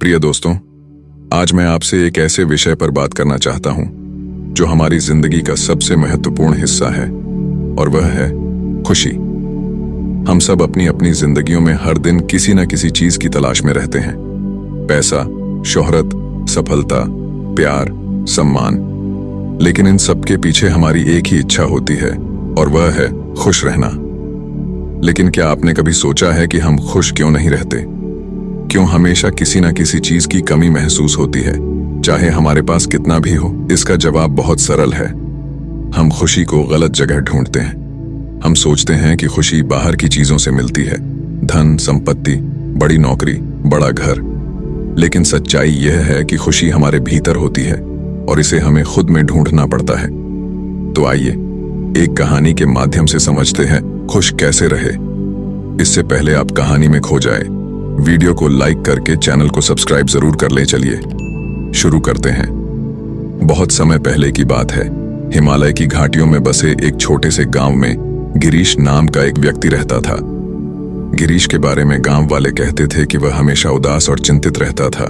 प्रिय दोस्तों, आज मैं आपसे एक ऐसे विषय पर बात करना चाहता हूं जो हमारी जिंदगी का सबसे महत्वपूर्ण हिस्सा है, और वह है खुशी। हम सब अपनी अपनी जिंदगियों में हर दिन किसी न किसी चीज की तलाश में रहते हैं। पैसा, शोहरत, सफलता, प्यार, सम्मान। लेकिन इन सब के पीछे हमारी एक ही इच्छा होती है, और वह है खुश रहना। लेकिन क्या आपने कभी सोचा है कि हम खुश क्यों नहीं रहते? क्यों हमेशा किसी न किसी चीज की कमी महसूस होती है, चाहे हमारे पास कितना भी हो? इसका जवाब बहुत सरल है। हम खुशी को गलत जगह ढूंढते हैं। हम सोचते हैं कि खुशी बाहर की चीजों से मिलती है, धन, संपत्ति, बड़ी नौकरी, बड़ा घर। लेकिन सच्चाई यह है कि खुशी हमारे भीतर होती है, और इसे हमें खुद में ढूंढना पड़ता है। तो आइए एक कहानी के माध्यम से समझते हैं खुश कैसे रहे। इससे पहले आप कहानी में खो जाए, वीडियो को लाइक करके चैनल को सब्सक्राइब जरूर कर लें। चलिए शुरू करते हैं। बहुत समय पहले की बात है। हिमालय की घाटियों में बसे एक छोटे से गांव में गिरीश नाम का एक व्यक्ति रहता था। गिरीश के बारे में गांव वाले कहते थे कि वह हमेशा उदास और चिंतित रहता था।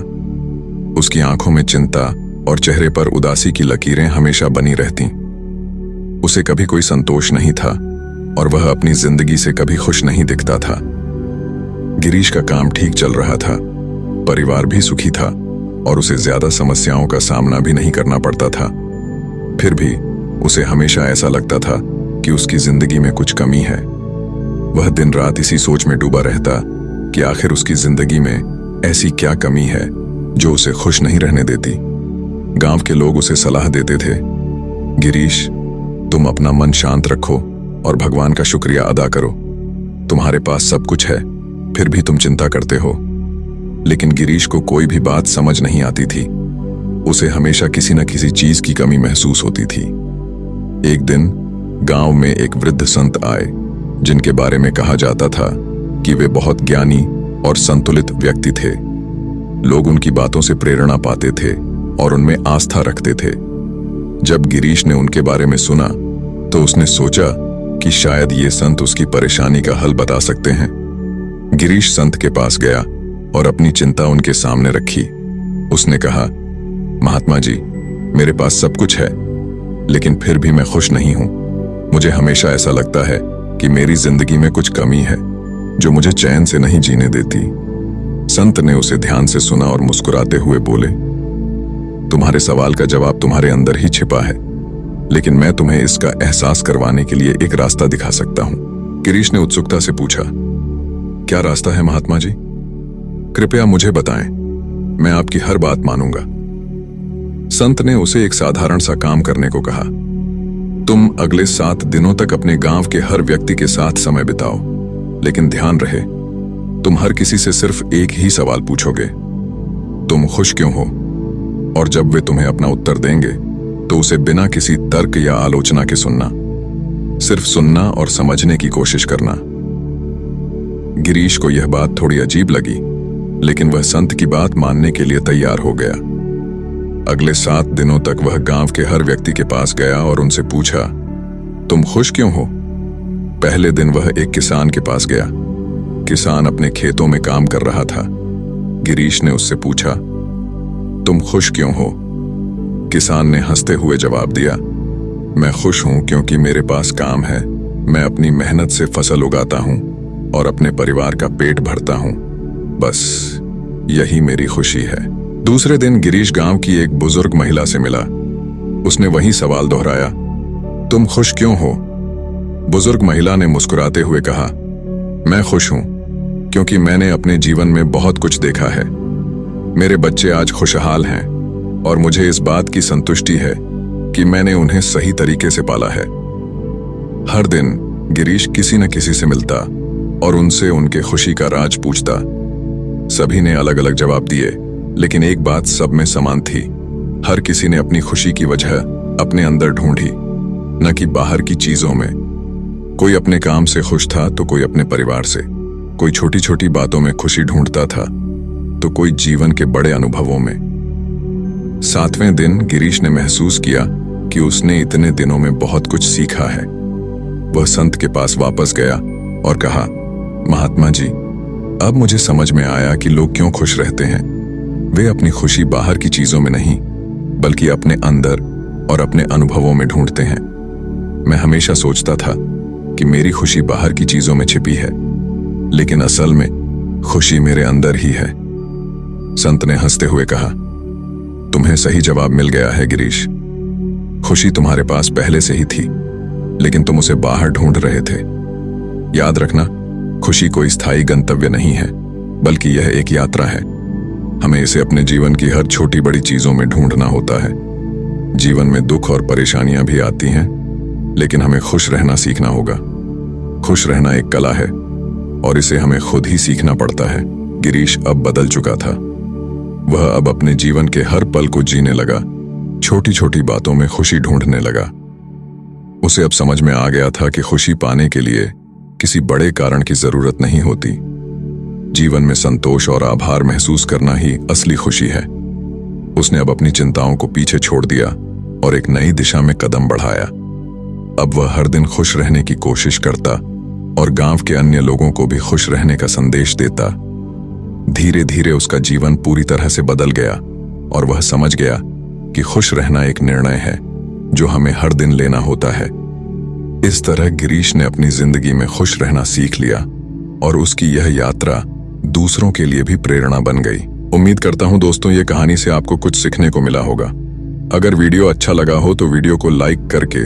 उसकी आंखों में चिंता और चेहरे पर उदासी की लकीरें हमेशा बनी रहती। उसे कभी कोई संतोष नहीं था, और वह अपनी जिंदगी से कभी खुश नहीं दिखता था। गिरीश का काम ठीक चल रहा था, परिवार भी सुखी था, और उसे ज्यादा समस्याओं का सामना भी नहीं करना पड़ता था। फिर भी उसे हमेशा ऐसा लगता था कि उसकी जिंदगी में कुछ कमी है। वह दिन रात इसी सोच में डूबा रहता कि आखिर उसकी जिंदगी में ऐसी क्या कमी है जो उसे खुश नहीं रहने देती। गांव के लोग उसे सलाह देते थे, गिरीश, तुम अपना मन शांत रखो और भगवान का शुक्रिया अदा करो। तुम्हारे पास सब कुछ है, फिर भी तुम चिंता करते हो। लेकिन गिरीश को कोई भी बात समझ नहीं आती थी। उसे हमेशा किसी न किसी चीज की कमी महसूस होती थी। एक दिन गांव में एक वृद्ध संत आए, जिनके बारे में कहा जाता था कि वे बहुत ज्ञानी और संतुलित व्यक्ति थे। लोग उनकी बातों से प्रेरणा पाते थे और उनमें आस्था रखते थे। जब गिरीश ने उनके बारे में सुना तो उसने सोचा कि शायद ये संत उसकी परेशानी का हल बता सकते हैं। गिरीश संत के पास गया और अपनी चिंता उनके सामने रखी। उसने कहा, महात्मा जी, मेरे पास सब कुछ है, लेकिन फिर भी मैं खुश नहीं हूं। मुझे हमेशा ऐसा लगता है कि मेरी जिंदगी में कुछ कमी है जो मुझे चैन से नहीं जीने देती। संत ने उसे ध्यान से सुना और मुस्कुराते हुए बोले, तुम्हारे सवाल का जवाब तुम्हारे अंदर ही छिपा है, लेकिन मैं तुम्हें इसका एहसास करवाने के लिए एक रास्ता दिखा सकता हूं। गिरीश ने उत्सुकता से पूछा, क्या रास्ता है महात्मा जी? कृपया मुझे बताएं, मैं आपकी हर बात मानूंगा। संत ने उसे एक साधारण सा काम करने को कहा। तुम अगले 7 दिनों तक अपने गांव के हर व्यक्ति के साथ समय बिताओ, लेकिन ध्यान रहे, तुम हर किसी से सिर्फ एक ही सवाल पूछोगे, तुम खुश क्यों हो? और जब वे तुम्हें अपना उत्तर देंगे तो उसे बिना किसी तर्क या आलोचना के सुनना। सिर्फ सुनना और समझने की कोशिश करना। गिरीश को यह बात थोड़ी अजीब लगी, लेकिन वह संत की बात मानने के लिए तैयार हो गया। अगले 7 दिनों तक वह गांव के हर व्यक्ति के पास गया और उनसे पूछा, तुम खुश क्यों हो? पहले दिन वह एक किसान के पास गया। किसान अपने खेतों में काम कर रहा था। गिरीश ने उससे पूछा, तुम खुश क्यों हो? किसान ने हंसते हुए जवाब दिया, मैं खुश हूं क्योंकि मेरे पास काम है। मैं अपनी मेहनत से फसल उगाता हूं और अपने परिवार का पेट भरता हूं। बस यही मेरी खुशी है। दूसरे दिन गिरीश गांव की एक बुजुर्ग महिला से मिला। उसने वही सवाल दोहराया, तुम खुश क्यों हो? बुजुर्ग महिला ने मुस्कुराते हुए कहा, मैं खुश हूं क्योंकि मैंने अपने जीवन में बहुत कुछ देखा है। मेरे बच्चे आज खुशहाल हैं और मुझे इस बात की संतुष्टि है कि मैंने उन्हें सही तरीके से पाला है। हर दिन गिरीश किसी न किसी से मिलता और उनसे उनके खुशी का राज पूछता। सभी ने अलग अलग जवाब दिए, लेकिन एक बात सब में समान थी। हर किसी ने अपनी खुशी की वजह अपने अंदर ढूंढी, न कि बाहर की चीजों में। कोई अपने काम से खुश था तो कोई अपने परिवार से। कोई छोटी छोटी बातों में खुशी ढूंढता था तो कोई जीवन के बड़े अनुभवों में। 7वें दिन गिरीश ने महसूस किया कि उसने इतने दिनों में बहुत कुछ सीखा है। वह संत के पास वापस गया और कहा, महात्मा जी, अब मुझे समझ में आया कि लोग क्यों खुश रहते हैं। वे अपनी खुशी बाहर की चीजों में नहीं बल्कि अपने अंदर और अपने अनुभवों में ढूंढते हैं। मैं हमेशा सोचता था कि मेरी खुशी बाहर की चीजों में छिपी है, लेकिन असल में खुशी मेरे अंदर ही है। संत ने हंसते हुए कहा, तुम्हें सही जवाब मिल गया है गिरीश। खुशी तुम्हारे पास पहले से ही थी, लेकिन तुम उसे बाहर ढूंढ रहे थे। याद रखना, खुशी कोई स्थायी गंतव्य नहीं है, बल्कि यह एक यात्रा है। हमें इसे अपने जीवन की हर छोटी बड़ी चीजों में ढूंढना होता है। जीवन में दुख और परेशानियां भी आती हैं, लेकिन हमें खुश रहना सीखना होगा। खुश रहना एक कला है और इसे हमें खुद ही सीखना पड़ता है। गिरीश अब बदल चुका था। वह अब अपने जीवन के हर पल को जीने लगा, छोटी छोटी बातों में खुशी ढूंढने लगा। उसे अब समझ में आ गया था कि खुशी पाने के लिए किसी बड़े कारण की जरूरत नहीं होती। जीवन में संतोष और आभार महसूस करना ही असली खुशी है। उसने अब अपनी चिंताओं को पीछे छोड़ दिया और एक नई दिशा में कदम बढ़ाया। अब वह हर दिन खुश रहने की कोशिश करता और गांव के अन्य लोगों को भी खुश रहने का संदेश देता। धीरे धीरे उसका जीवन पूरी तरह से बदल गया और वह समझ गया कि खुश रहना एक निर्णय है जो हमें हर दिन लेना होता है। इस तरह गिरीश ने अपनी जिंदगी में खुश रहना सीख लिया और उसकी यह यात्रा दूसरों के लिए भी प्रेरणा बन गई। उम्मीद करता हूं दोस्तों, ये कहानी से आपको कुछ सीखने को मिला होगा। अगर वीडियो अच्छा लगा हो तो वीडियो को लाइक करके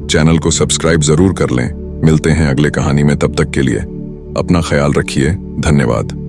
चैनल को सब्सक्राइब जरूर कर लें। मिलते हैं अगले कहानी में, तब तक के लिए अपना ख्याल रखिए। धन्यवाद।